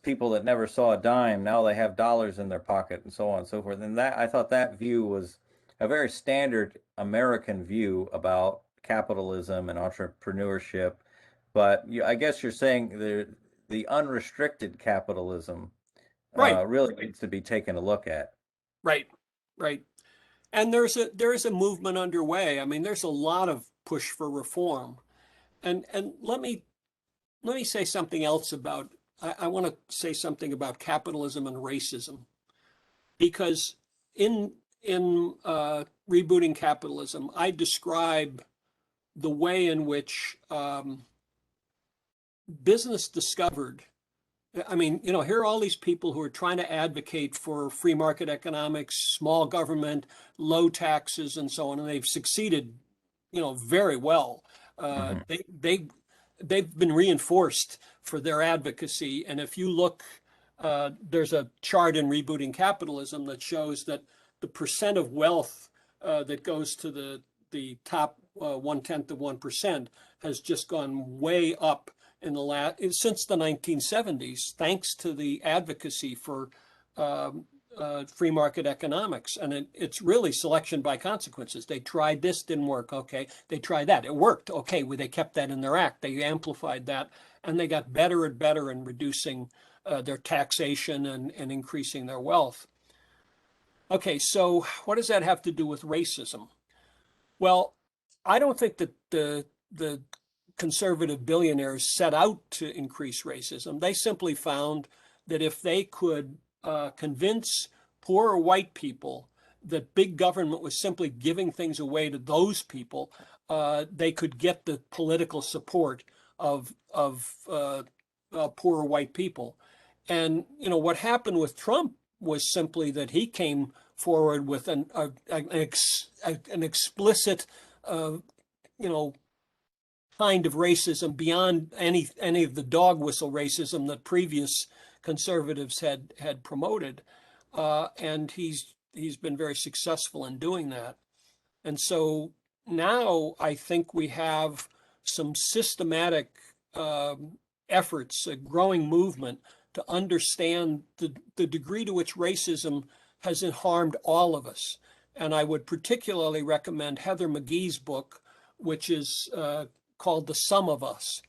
Speaker 1: People that never saw a dime, now they have dollars in their pocket, and so on and so forth. And that, I thought that view was a very standard American view about capitalism and entrepreneurship. But I guess you're saying the unrestricted capitalism
Speaker 2: Right.
Speaker 1: really needs to be taken a look at.
Speaker 2: Right. And there is a movement underway. I mean, there's a lot of push for reform. And let me say something else about, I want to say something about capitalism and racism, because in Rebooting Capitalism, I describe the way in which business discovered. I mean, here are all these people who are trying to advocate for free market economics, small government, low taxes, and so on, and they've succeeded, very well. They've been reinforced for their advocacy. And if you look, there's a chart in Rebooting Capitalism that shows that the percent of wealth that goes to the top 1/10 of 1% has just gone way up since the 1970s, thanks to the advocacy for free market economics. And it's really selection by consequences. They tried this, didn't work. Okay, they tried that, it worked. Okay, well, they kept that in their act. They amplified that, and they got better and better in reducing their taxation and increasing their wealth. Okay, so what does that have to do with racism? Well, I don't think that the conservative billionaires set out to increase racism. They simply found that if they could convince poor white people that big government was simply giving things away to those people, they could get the political support of poor white people. And what happened with Trump was simply that he came forward with an explicit kind of racism beyond any of the dog whistle racism that previous conservatives had promoted, and he's been very successful in doing that. And so now I think we have some systematic efforts, a growing movement to understand the degree to which racism has harmed all of us. And I would particularly recommend Heather McGhee's book, which is called The Sum of Us,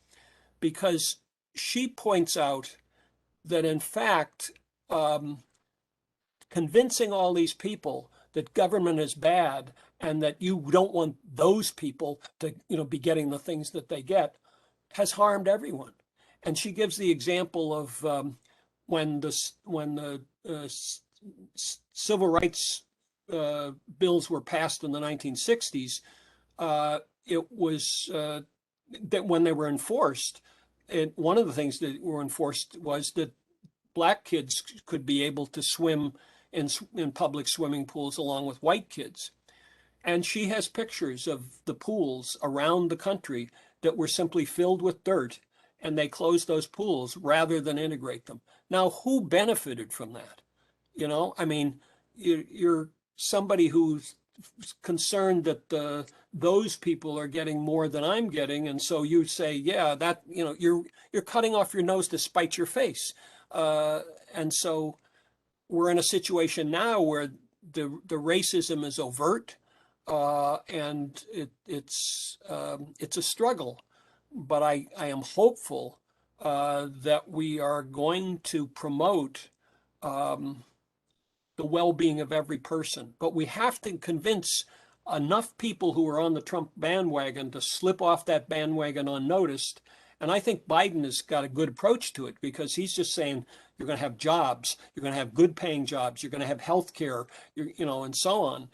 Speaker 2: because she points out that in fact, convincing all these people that government is bad and that you don't want those people to, be getting the things that they get has harmed everyone. And she gives the example of when the civil rights bills were passed in the 1960s. It was that when they were enforced, one of the things that were enforced was that black kids could be able to swim in public swimming pools along with white kids. And she has pictures of the pools around the country that were simply filled with dirt, and they closed those pools rather than integrate them. Now, who benefited from that? I mean, you're somebody who's concerned that those people are getting more than I'm getting, and so you say, yeah, that you're cutting off your nose to spite your face, and so we're in a situation now where the racism is overt, and it's a struggle, but I am hopeful that we are going to promote the well-being of every person. But we have to convince enough people who are on the Trump bandwagon to slip off that bandwagon unnoticed. And I think Biden has got a good approach to it, because he's just saying you're going to have jobs, you're going to have good paying jobs, you're going to have health care, and so on.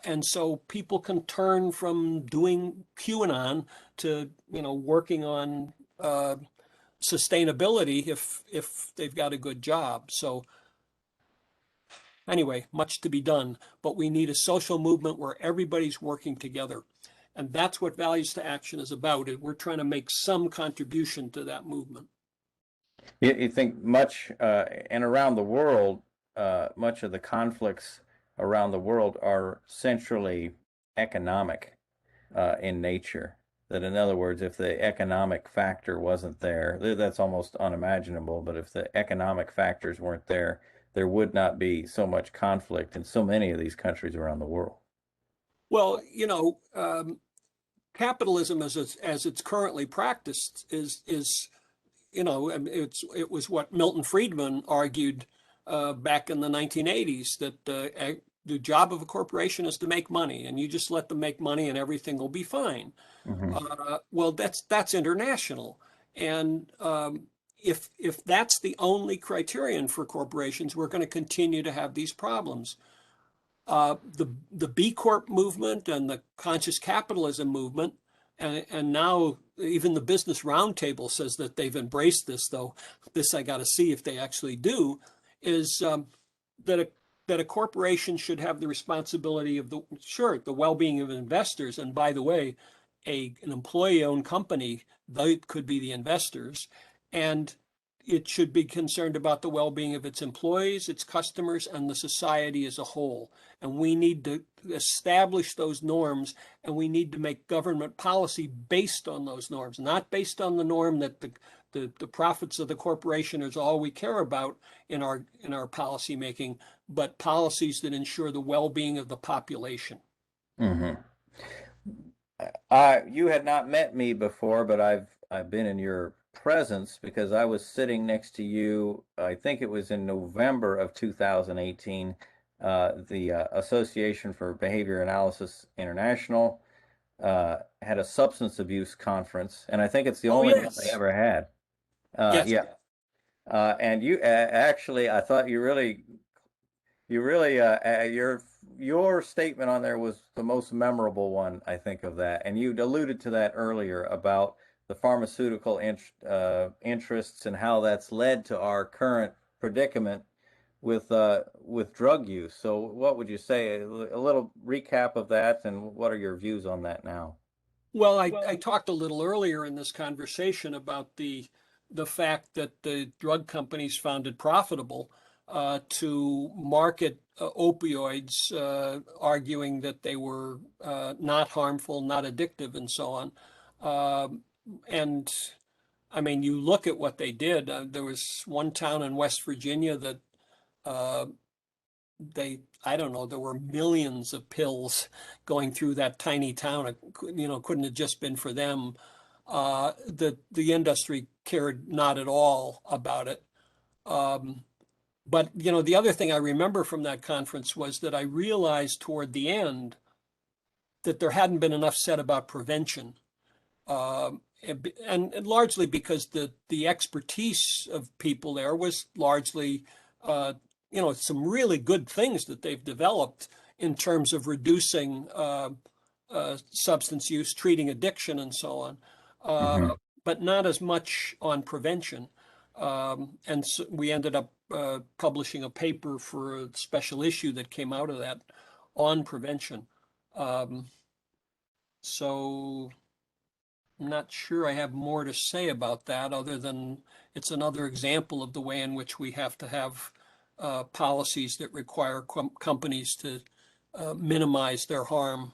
Speaker 2: And so people can turn from doing QAnon to, working on sustainability if they've got a good job. So anyway, much to be done, but we need a social movement where everybody's working together. And that's what Values to Action is about. We're trying to make some contribution to that movement.
Speaker 1: You think much, and around the world, much of the conflicts around the world are centrally economic in nature. That, in other words, if the economic factor wasn't there, that's almost unimaginable, but if the economic factors weren't there, there would not be so much conflict in so many of these countries around the world.
Speaker 2: Well, capitalism as it's currently practiced is it was what Milton Friedman argued back in the 1980s, that the job of a corporation is to make money, and you just let them make money and everything will be fine. Mm-hmm. Well, that's international, and if that's the only criterion for corporations, we're going to continue to have these problems. The B Corp movement and the conscious capitalism movement, and now even the Business Roundtable says that they've embraced this, though this I got to see if they actually do, is that a corporation should have the responsibility of the well-being of investors. And by the way, an employee-owned company, they could be the investors, and it should be concerned about the well-being of its employees, its customers, and the society as a whole. And we need to establish those norms, and we need to make government policy based on those norms, not based on the norm that the profits of the corporation is all we care about in our policy making, but policies that ensure the well-being of the population.
Speaker 1: Mm-hmm. You had not met me before, but I've been in your presence because I was sitting next to you. I think it was in November of 2018. The Association for Behavior Analysis International had a substance abuse conference, and I think it's the only one they ever had.
Speaker 2: Yes.
Speaker 1: Yeah. And you actually, I thought you really, your statement on there was the most memorable one, I think, of that. And you alluded to that earlier about the pharmaceutical interests and how that's led to our current predicament with drug use. So what would you say? A little recap of that, and what are your views on that now?
Speaker 2: Well, I talked a little earlier in this conversation about the fact that the drug companies found it profitable to market opioids, arguing that they were not harmful, not addictive, and so on. And I mean, you look at what they did. There was one town in West Virginia that I don't know, there were millions of pills going through that tiny town. It, couldn't have just been for them. The industry cared not at all about it. But, the other thing I remember from that conference was that I realized toward the end that there hadn't been enough said about prevention. And largely because the expertise of people there was largely, some really good things that they've developed in terms of reducing substance use, treating addiction, and so on, but not as much on prevention. And so we ended up publishing a paper for a special issue that came out of that on prevention. So I'm not sure I have more to say about that other than it's another example of the way in which we have to have policies that require companies to minimize their harm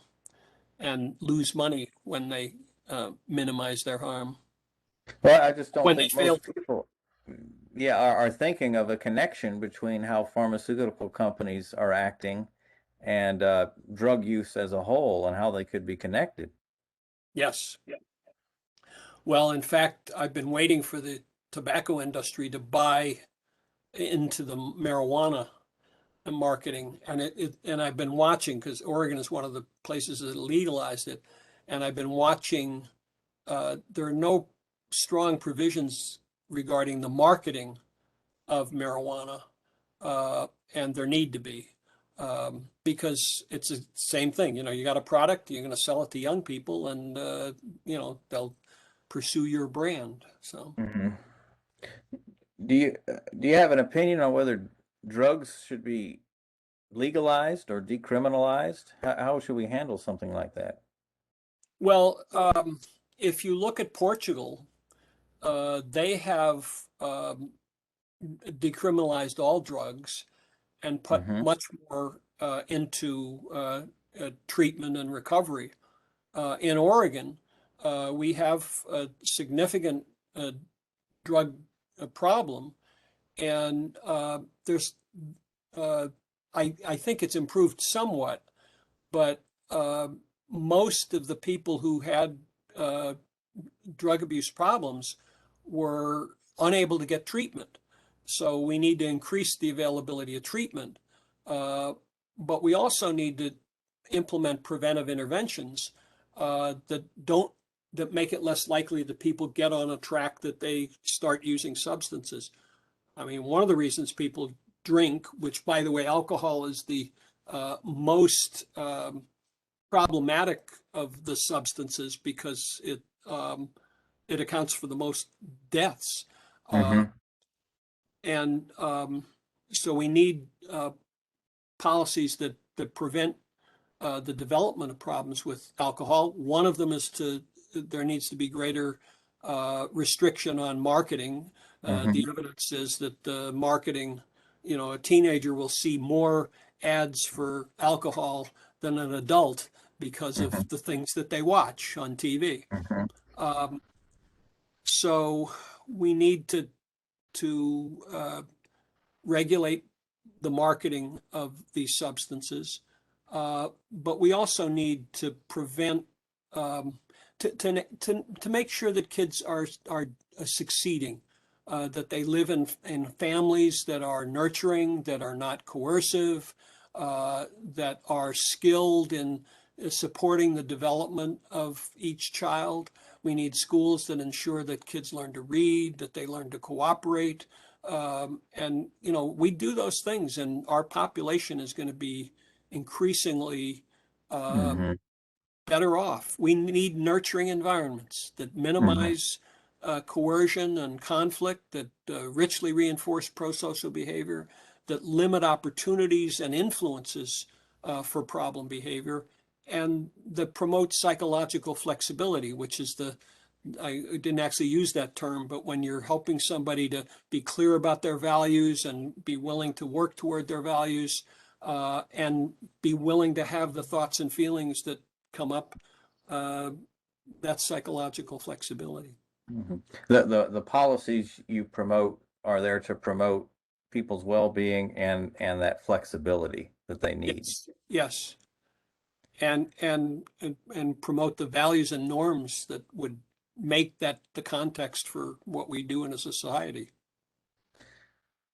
Speaker 2: and lose money when they minimize their harm.
Speaker 1: Well, I just don't
Speaker 2: When they
Speaker 1: think
Speaker 2: fail.
Speaker 1: most people, yeah, are thinking of a connection between how pharmaceutical companies are acting and drug use as a whole and how they could be connected.
Speaker 2: Yes. Well, in fact, I've been waiting for the tobacco industry to buy into the marijuana marketing, and I've been watching because Oregon is one of the places that legalized it, and I've been watching. There are no strong provisions regarding the marketing of marijuana, and there need to be, because it's the same thing. You got a product, you're going to sell it to young people, and they'll pursue your brand. So.
Speaker 1: Hmm. Do you have an opinion on whether drugs should be legalized or decriminalized? How should we handle something like that?
Speaker 2: Well, if you look at Portugal, they have decriminalized all drugs and put
Speaker 1: Hmm.
Speaker 2: much more into treatment and recovery. In Oregon, we have a significant drug problem, and there's I think it's improved somewhat, but most of the people who had drug abuse problems were unable to get treatment. So we need to increase the availability of treatment, but we also need to implement preventive interventions that make it less likely that people get on a track that they start using substances. I mean, one of the reasons people drink, which, by the way, alcohol is the most problematic of the substances because it accounts for the most deaths.
Speaker 1: Hmm.
Speaker 2: And so we need policies that prevent the development of problems with alcohol. One of them is there needs to be greater restriction on marketing. The evidence is that the marketing, a teenager will see more ads for alcohol than an adult because of the things that they watch on TV.
Speaker 1: Hmm.
Speaker 2: So we need to regulate the marketing of these substances, but we also need to prevent to make sure that kids are succeeding, that they live in families that are nurturing, that are not coercive, that are skilled in supporting the development of each child. We need schools that ensure that kids learn to read, that they learn to cooperate. And, we do those things, and our population is going to be increasingly
Speaker 1: Hmm.
Speaker 2: better off. We need nurturing environments that
Speaker 1: Hmm.
Speaker 2: minimize coercion and conflict, that richly reinforce pro-social behavior, that limit opportunities and influences for problem behavior, and that promote psychological flexibility, which is the I didn't actually use that term, but when you're helping somebody to be clear about their values and be willing to work toward their values, and be willing to have the thoughts and feelings that come up, that's psychological flexibility.
Speaker 1: Mhm. The policies you promote are there to promote people's well-being and that flexibility that they need.
Speaker 2: Yes, yes. And promote the values and norms that would make that the context for what we do in a society.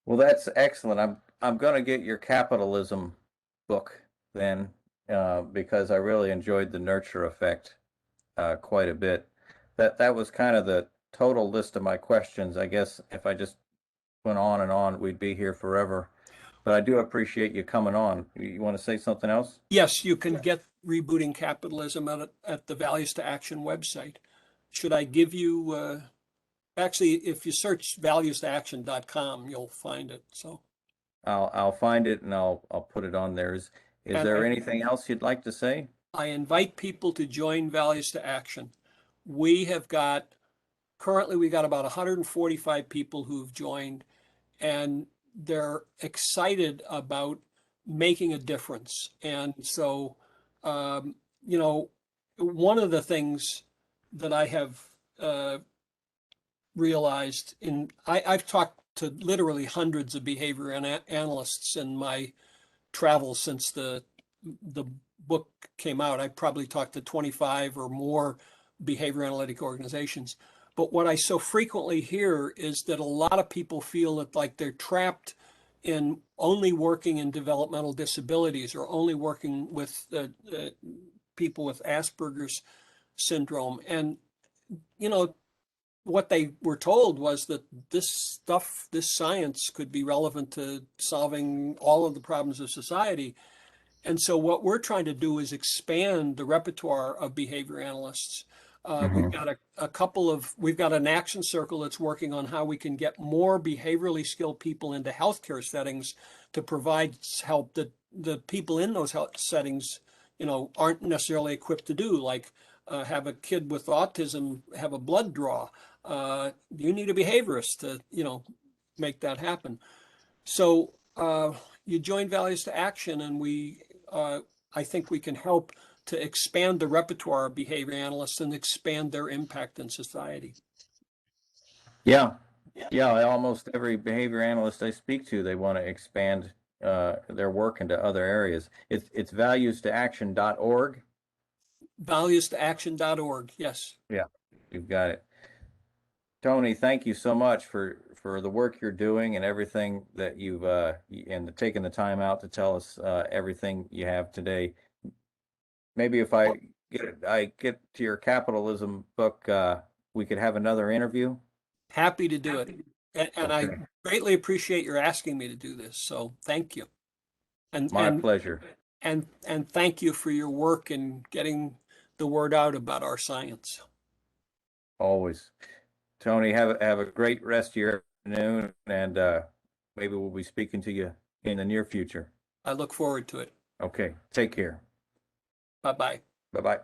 Speaker 1: Well, that's excellent. I'm going to get your capitalism book then, because I really enjoyed the nurture effect quite a bit. That was kind of the total list of my questions. I guess if I just went on and on, we'd be here forever. But I do appreciate you coming on. You want to say something else?
Speaker 2: Yes, you can get Rebooting Capitalism at the Values to Action website. Should I give you, actually, if you search values-to-action.com, you'll find it. So,
Speaker 1: I'll find it and I'll put it on there. Is
Speaker 2: and
Speaker 1: there anything else you'd like to say?
Speaker 2: I invite people to join Values to Action. We have got, currently we got about 145 people who've joined, and they're excited about making a difference. And so, you know, one of the things that I have realized I've talked to literally hundreds of behavior analysts in my travels since the book came out. I probably talked to 25 or more behavior analytic organizations. But what I so frequently hear is that a lot of people feel that like they're trapped in only working in developmental disabilities or only working with people with Asperger's syndrome. And, you know, what they were told was that this stuff, this science could be relevant to solving all of the problems of society. And so what we're trying to do is expand the repertoire of behavior analysts. We've got we've got an action circle that's working on how we can get more behaviorally skilled people into healthcare settings to provide help that the people in those health settings, you know, aren't necessarily equipped to do, like have a kid with autism have a blood draw. You need a behaviorist to, you know, make that happen. So you join Values to Action, and I think we can help to expand the repertoire of behavior analysts and expand their impact in society.
Speaker 1: Yeah, yeah. Almost every behavior analyst I speak to, they want to expand their work into other areas. It's values-to-action.org.
Speaker 2: Values-to-action.org. Yes.
Speaker 1: Yeah, you've got it. Tony, thank you so much for the work you're doing and everything that you've and taking the time out to tell us everything you have today. Maybe if I get to your capitalism book, we could have another interview.
Speaker 2: Happy to do it. And I
Speaker 1: Okay.
Speaker 2: greatly appreciate your asking me to do this. So thank you.
Speaker 1: My pleasure.
Speaker 2: And thank you for your work in getting the word out about our science.
Speaker 1: Always. Tony, have a great rest of your afternoon, and maybe we'll be speaking to you in the near future.
Speaker 2: I look forward to it.
Speaker 1: Okay. Take care.
Speaker 2: Bye-bye.
Speaker 1: Bye-bye.